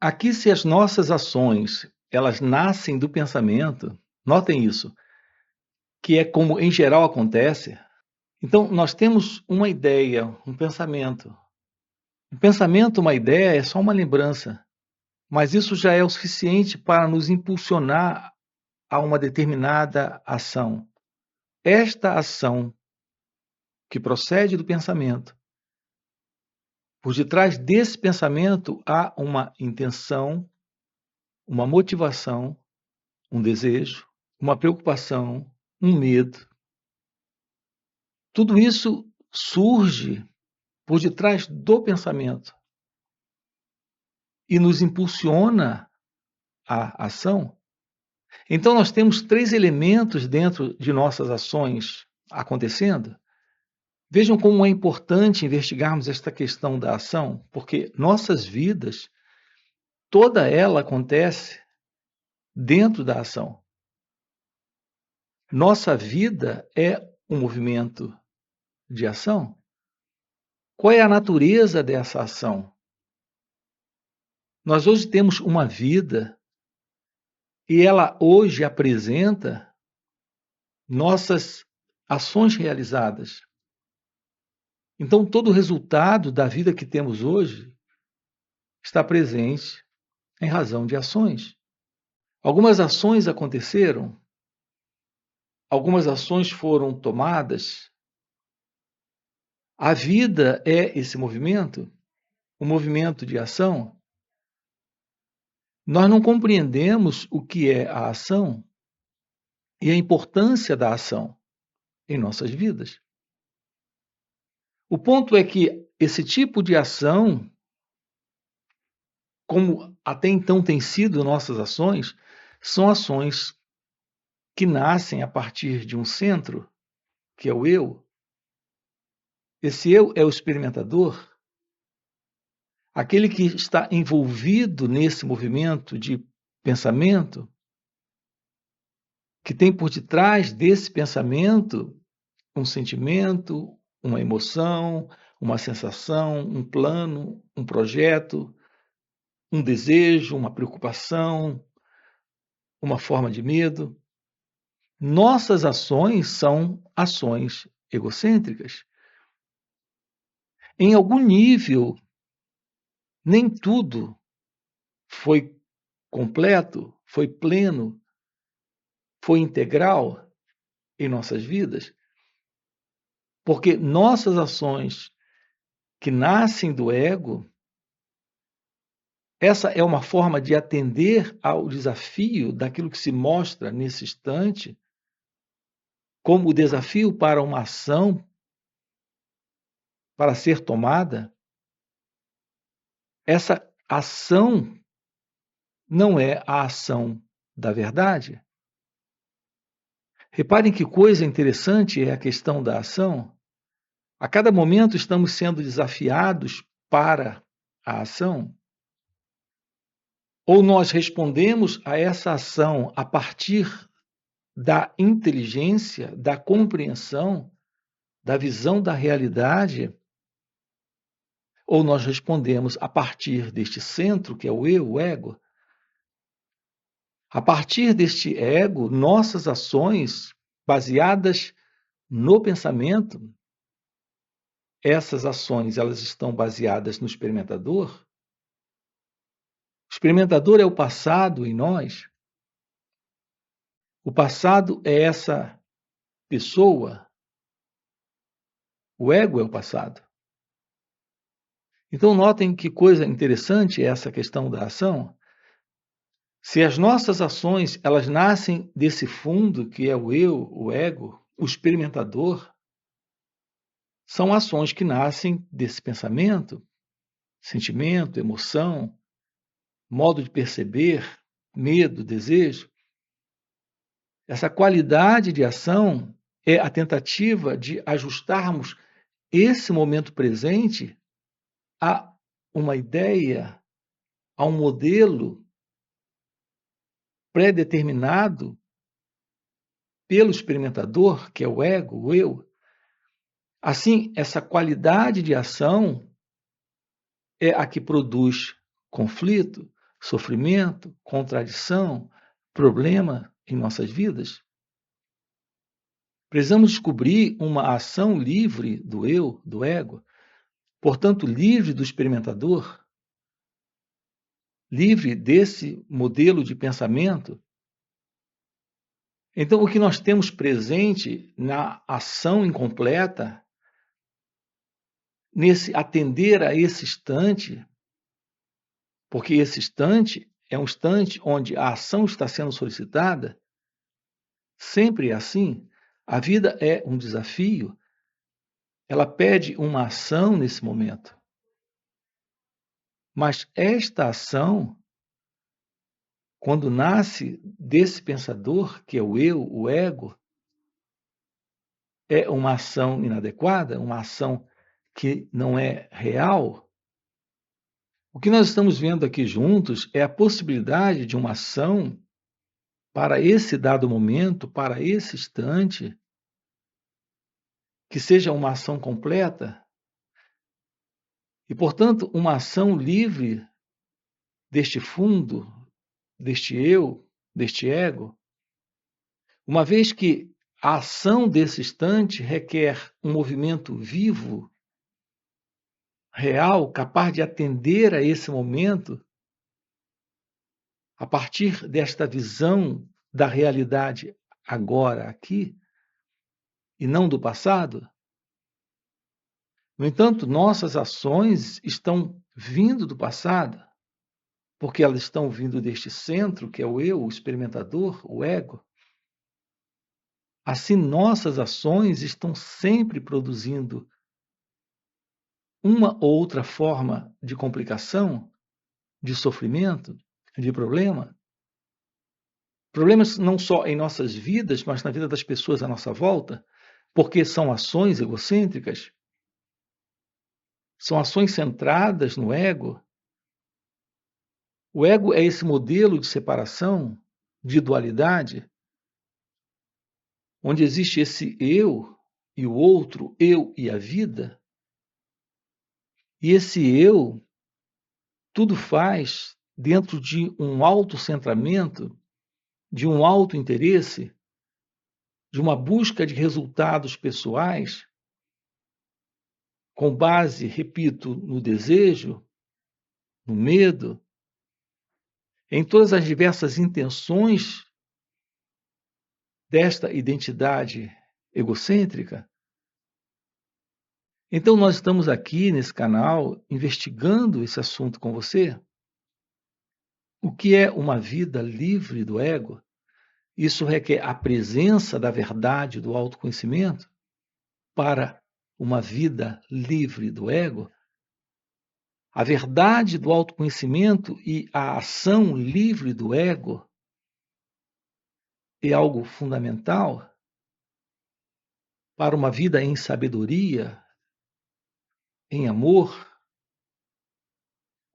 Aqui, se as nossas ações, elas nascem do pensamento, notem isso, que é como em geral acontece. Então, nós temos uma ideia, um pensamento. Um pensamento, uma ideia é só uma lembrança, mas isso já é o suficiente para nos impulsionar a uma determinada ação. Esta ação que procede do pensamento, por detrás desse pensamento há uma intenção, uma motivação, um desejo, uma preocupação, um medo. Tudo isso surge por detrás do pensamento e nos impulsiona à ação. Então, nós temos três elementos dentro de nossas ações acontecendo. Vejam como é importante investigarmos esta questão da ação, porque nossas vidas, toda ela acontece dentro da ação. Nossa vida é um movimento de ação. Qual é a natureza dessa ação? Nós hoje temos uma vida e ela hoje apresenta nossas ações realizadas. Então, todo o resultado da vida que temos hoje está presente em razão de ações. Algumas ações aconteceram, algumas ações foram tomadas. A vida é esse movimento, um movimento de ação. Nós não compreendemos o que é a ação e a importância da ação em nossas vidas. O ponto é que esse tipo de ação, como até então tem sido nossas ações, são ações que nascem a partir de um centro, que é o eu. Esse eu é o experimentador, aquele que está envolvido nesse movimento de pensamento, que tem por detrás desse pensamento um sentimento, uma emoção, uma sensação, um plano, um projeto, um desejo, uma preocupação, uma forma de medo. Nossas ações são ações egocêntricas. Em algum nível, nem tudo foi completo, foi pleno, foi integral em nossas vidas, porque nossas ações que nascem do ego, essa é uma forma de atender ao desafio daquilo que se mostra nesse instante, como o desafio para uma ação para ser tomada. Essa ação não é a ação da verdade. Reparem que coisa interessante é a questão da ação. A cada momento estamos sendo desafiados para a ação. Ou nós respondemos a essa ação a partir da inteligência, da compreensão, da visão da realidade, ou nós respondemos a partir deste centro, que é o eu, o ego. A partir deste ego, nossas ações baseadas no pensamento, essas ações elas estão baseadas no experimentador. O experimentador é o passado em nós. O passado é essa pessoa. O ego é o passado. Então, notem que coisa interessante é essa questão da ação. Se as nossas ações elas nascem desse fundo que é o eu, o ego, o experimentador, são ações que nascem desse pensamento, sentimento, emoção, modo de perceber, medo, desejo. Essa qualidade de ação é a tentativa de ajustarmos esse momento presente a uma ideia, a um modelo pré-determinado pelo experimentador, que é o ego, o eu. Assim, essa qualidade de ação é a que produz conflito, sofrimento, contradição, problema em nossas vidas? Precisamos descobrir uma ação livre do eu, do ego, portanto, livre do experimentador, livre desse modelo de pensamento. Então, o que nós temos presente na ação incompleta, nesse atender a esse instante, porque esse instante é um instante onde a ação está sendo solicitada, sempre é assim. A vida é um desafio, ela pede uma ação nesse momento. Mas esta ação, quando nasce desse pensador, que é o eu, o ego, é uma ação inadequada, uma ação que não é real. O que nós estamos vendo aqui juntos é a possibilidade de uma ação para esse dado momento, para esse instante, que seja uma ação completa e, portanto, uma ação livre deste fundo, deste eu, deste ego, uma vez que a ação desse instante requer um movimento vivo, real, capaz de atender a esse momento, a partir desta visão da realidade agora, aqui, e não do passado. No entanto, nossas ações estão vindo do passado, porque elas estão vindo deste centro, que é o eu, o experimentador, o ego. Assim, nossas ações estão sempre produzindo uma ou outra forma de complicação, de sofrimento, de problema. Problemas não só em nossas vidas, mas na vida das pessoas à nossa volta, porque são ações egocêntricas, são ações centradas no ego. O ego é esse modelo de separação, de dualidade, onde existe esse eu e o outro, eu e a vida. E esse eu tudo faz dentro de um autocentramento, de um autointeresse, de uma busca de resultados pessoais, com base, repito, no desejo, no medo, em todas as diversas intenções desta identidade egocêntrica. Então, nós estamos aqui nesse canal investigando esse assunto com você. O que é uma vida livre do ego? Isso requer a presença da verdade do autoconhecimento para uma vida livre do ego. A verdade do autoconhecimento e a ação livre do ego é algo fundamental para uma vida em sabedoria, em amor,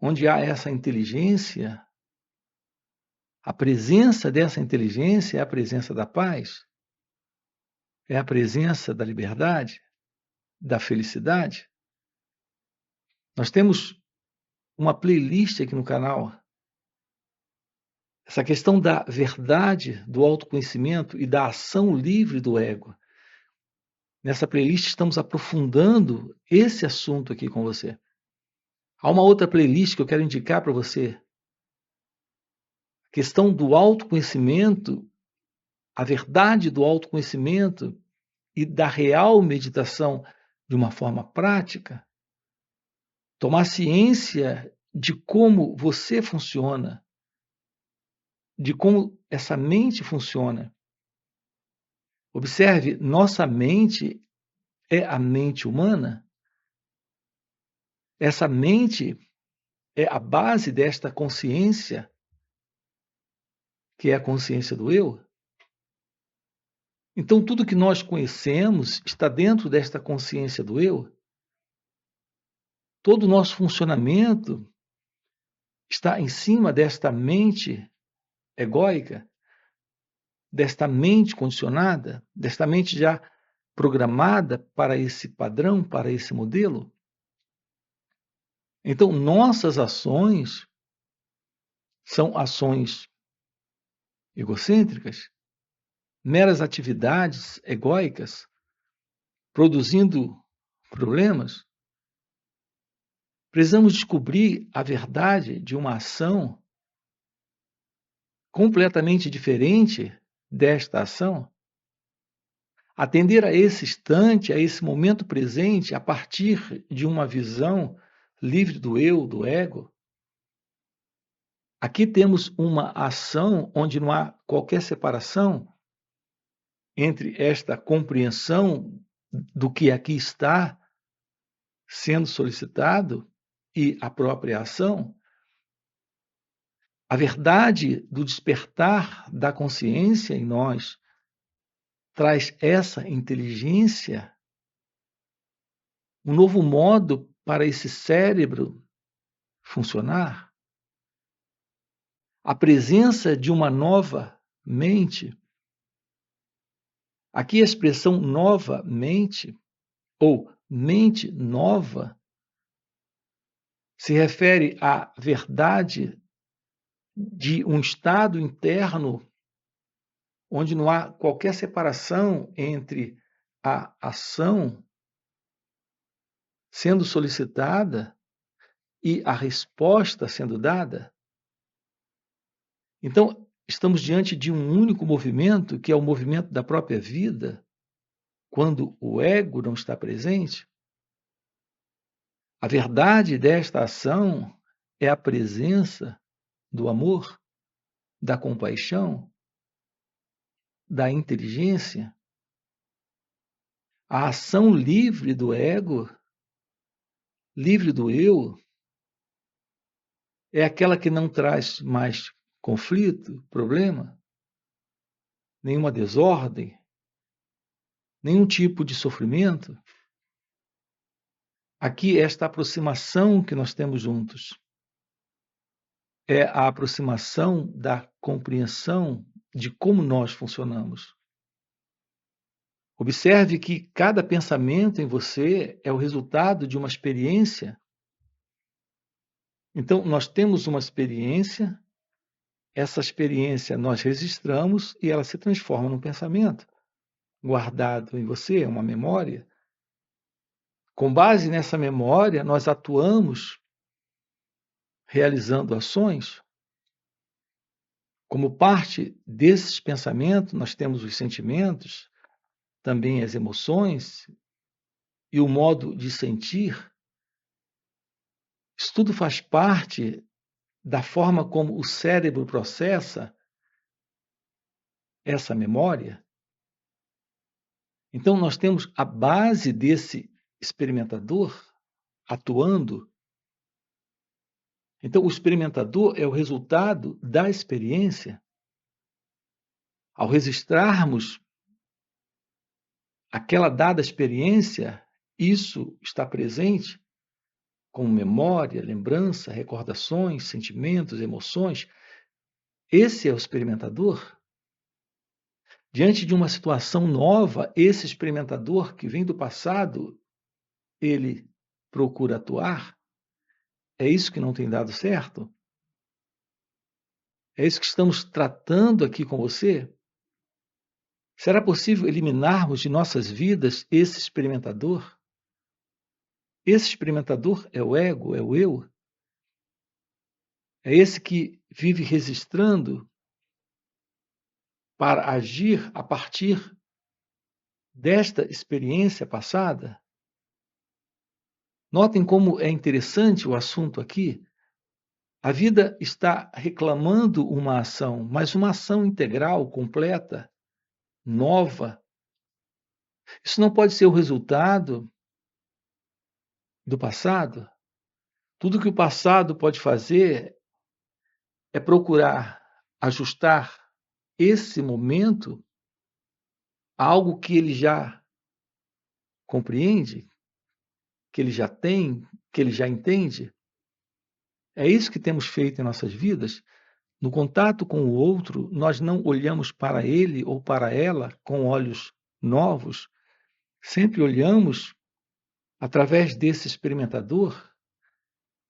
onde há essa inteligência. A presença dessa inteligência é a presença da paz, é a presença da liberdade, da felicidade. Nós temos uma playlist aqui no canal. Essa questão da verdade, do autoconhecimento e da ação livre do ego. Nessa playlist estamos aprofundando esse assunto aqui com você. Há uma outra playlist que eu quero indicar para você. A questão do autoconhecimento, a verdade do autoconhecimento e da real meditação de uma forma prática. Tomar ciência de como você funciona, de como essa mente funciona. Observe, nossa mente é a mente humana. Essa mente é a base desta consciência, que é a consciência do eu. Então, tudo que nós conhecemos está dentro desta consciência do eu. Todo o nosso funcionamento está em cima desta mente egóica, desta mente condicionada, desta mente já programada para esse padrão, para esse modelo. Então, nossas ações São ações egocêntricas, meras atividades egóicas, produzindo problemas? Precisamos descobrir a verdade de uma ação completamente diferente desta ação, atender a esse instante, a esse momento presente, a partir de uma visão livre do eu, do ego. Aqui temos uma ação onde não há qualquer separação entre esta compreensão do que aqui está sendo solicitado e a própria ação. A verdade do despertar da consciência em nós traz essa inteligência, um novo modo para esse cérebro funcionar, a presença de uma nova mente. Aqui a expressão nova mente ou mente nova se refere à verdade de um estado interno onde não há qualquer separação entre a ação sendo solicitada e a resposta sendo dada. Então, estamos diante de um único movimento, que é o movimento da própria vida, quando o ego não está presente. A verdade desta ação é a presença do amor, da compaixão, da inteligência. A ação livre do ego, livre do eu, é aquela que não traz mais conflito, problema, nenhuma desordem, nenhum tipo de sofrimento. Aqui, esta aproximação que nós temos juntos é a aproximação da compreensão de como nós funcionamos. Observe que cada pensamento em você é o resultado de uma experiência. Então, nós temos uma experiência, essa experiência nós registramos e ela se transforma num pensamento guardado em você, uma memória. Com base nessa memória, nós atuamos realizando ações. Como parte desses pensamentos, nós temos os sentimentos, também as emoções e o modo de sentir. Isso tudo faz parte da forma como o cérebro processa essa memória. Então, nós temos a base desse experimentador atuando. Então, o experimentador é o resultado da experiência. Ao registrarmos aquela dada experiência, isso está presente como memória, lembrança, recordações, sentimentos, emoções. Esse é o experimentador. Diante de uma situação nova, esse experimentador que vem do passado, ele procura atuar. É isso que não tem dado certo? É isso que estamos tratando aqui com você? Será possível eliminarmos de nossas vidas esse experimentador? Esse experimentador é o ego, é o eu? É esse que vive registrando para agir a partir desta experiência passada? Notem como é interessante o assunto aqui. A vida está reclamando uma ação, mas uma ação integral, completa, nova. Isso não pode ser o resultado do passado. Tudo que o passado pode fazer é procurar ajustar esse momento a algo que ele já compreende, que ele já tem, que ele já entende. É isso que temos feito em nossas vidas. No contato com o outro, nós não olhamos para ele ou para ela com olhos novos, sempre olhamos através desse experimentador,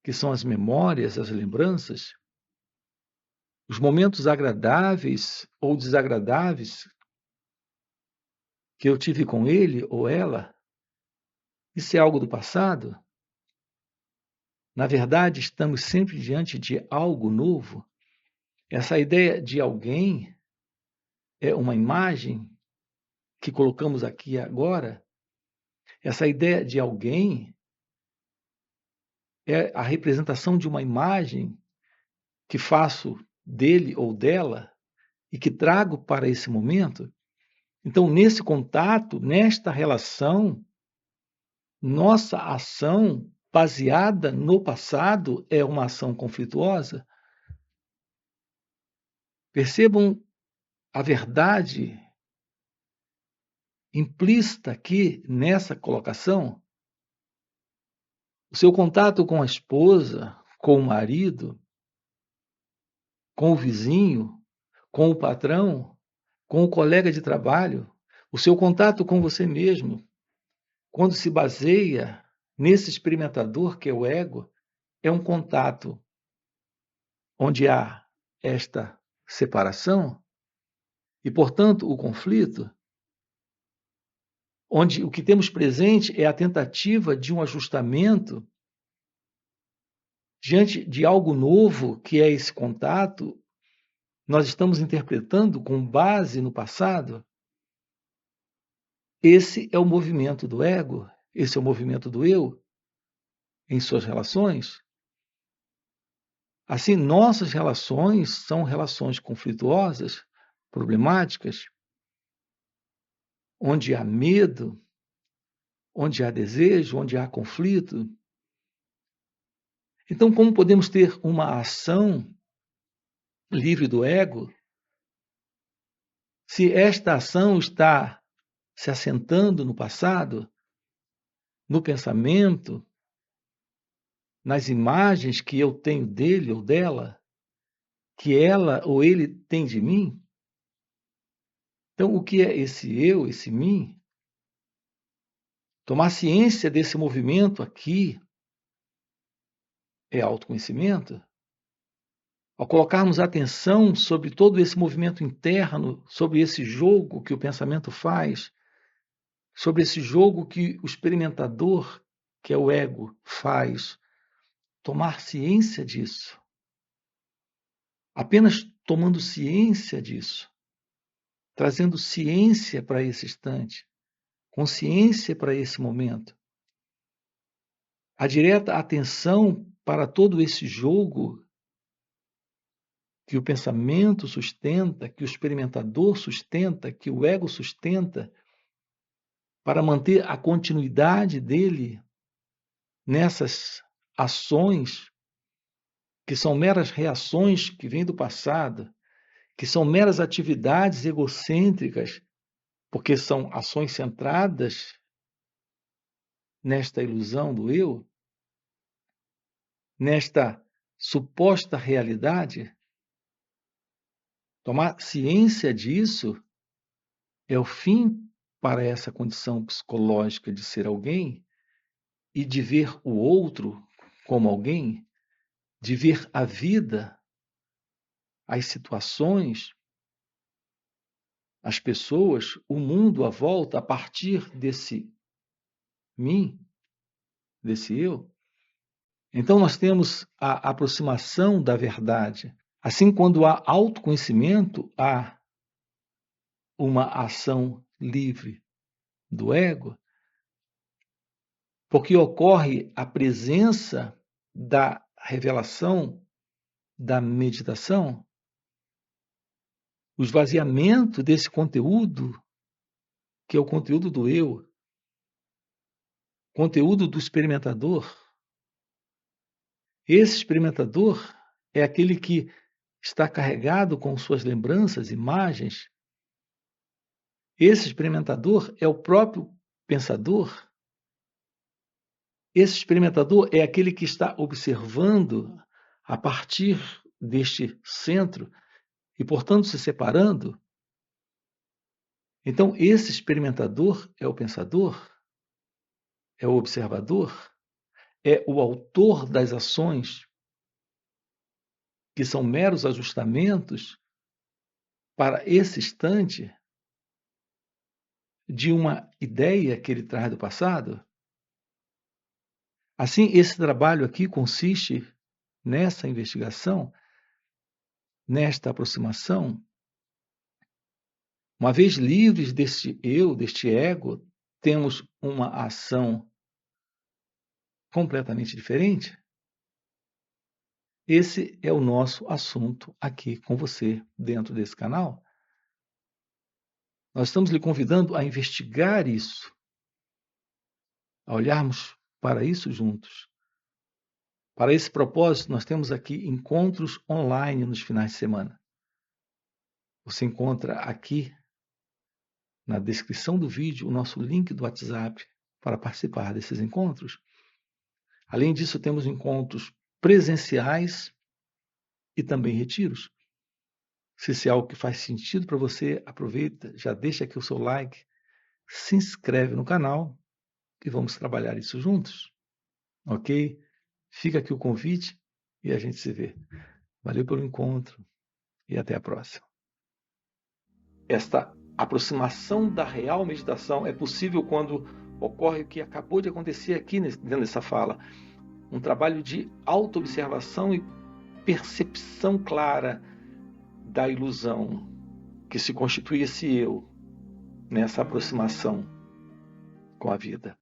que são as memórias, as lembranças. os momentos agradáveis ou desagradáveis que eu tive com ele ou ela, isso é algo do passado? Na verdade, estamos sempre diante de algo novo. Essa ideia de alguém é uma imagem que colocamos aqui agora. Essa ideia de alguém é a representação de uma imagem que faço dele ou dela e que trago para esse momento. Então, nesse contato, nesta relação, nossa ação baseada no passado é uma ação conflituosa. Percebam a verdade implícita aqui nessa colocação. O seu contato com a esposa, com o marido, com o vizinho, com o patrão, com o colega de trabalho, o seu contato com você mesmo, quando se baseia nesse experimentador que é o ego, é um contato onde há esta separação e, portanto, o conflito, onde o que temos presente é a tentativa de um ajustamento diante de algo novo que é esse contato. Nós estamos interpretando com base no passado. Esse é o movimento do ego, esse é o movimento do eu em suas relações. Assim, nossas relações são relações conflituosas, problemáticas, onde há medo, onde há desejo, onde há conflito. Então, como podemos ter uma ação livre do ego se esta ação está se assentando no passado, no pensamento, nas imagens que eu tenho dele ou dela, que ela ou ele tem de mim? Então, o que é esse eu, esse mim? Tomar ciência desse movimento aqui é autoconhecimento? Ao colocarmos atenção sobre todo esse movimento interno, sobre esse jogo que o pensamento faz, sobre esse jogo que o experimentador, que é o ego, faz, tomar ciência disso. Apenas tomando ciência disso, trazendo ciência para esse instante, consciência para esse momento. A direta atenção para todo esse jogo que o pensamento sustenta, que o experimentador sustenta, que o ego sustenta, para manter a continuidade dele nessas ações que são meras reações que vêm do passado, que são meras atividades egocêntricas, porque são ações centradas nesta ilusão do eu, nesta suposta realidade. Tomar ciência disso é o fim para essa condição psicológica de ser alguém e de ver o outro como alguém, de ver a vida, as situações, as pessoas, o mundo à volta a partir desse mim, desse eu. Então nós temos a aproximação da verdade. Assim, quando há autoconhecimento, há uma ação livre do ego, porque ocorre a presença da revelação da meditação, o esvaziamento desse conteúdo, que é o conteúdo do eu, conteúdo do experimentador. Esse experimentador é aquele que está carregado com suas lembranças, imagens. Esse experimentador é o próprio pensador. Esse experimentador é aquele que está observando a partir deste centro e, portanto, se separando. Então, esse experimentador é o pensador, é o observador, é o autor das ações. que são meros ajustamentos para esse instante de uma ideia que ele traz do passado? Assim, esse trabalho aqui consiste nessa investigação, nesta aproximação. Uma vez livres deste eu, deste ego, temos uma ação completamente diferente. Esse é o nosso assunto aqui com você, dentro desse canal. Nós estamos lhe convidando a investigar isso, a olharmos para isso juntos. Para esse propósito, nós temos aqui encontros online nos finais de semana. Você encontra aqui na descrição do vídeo o nosso link do WhatsApp para participar desses encontros. Além disso, temos encontros presenciais e também retiros. Se isso é algo que faz sentido para você, aproveita, já deixa aqui o seu like, se inscreve no canal e vamos trabalhar isso juntos, ok? Fica aqui o convite e a gente se vê. Valeu pelo encontro e até a próxima. Esta aproximação da real meditação é possível quando ocorre o que acabou de acontecer aqui dentro dessa fala. Um trabalho de autoobservação e percepção clara da ilusão que se constitui esse eu nessa aproximação com a vida.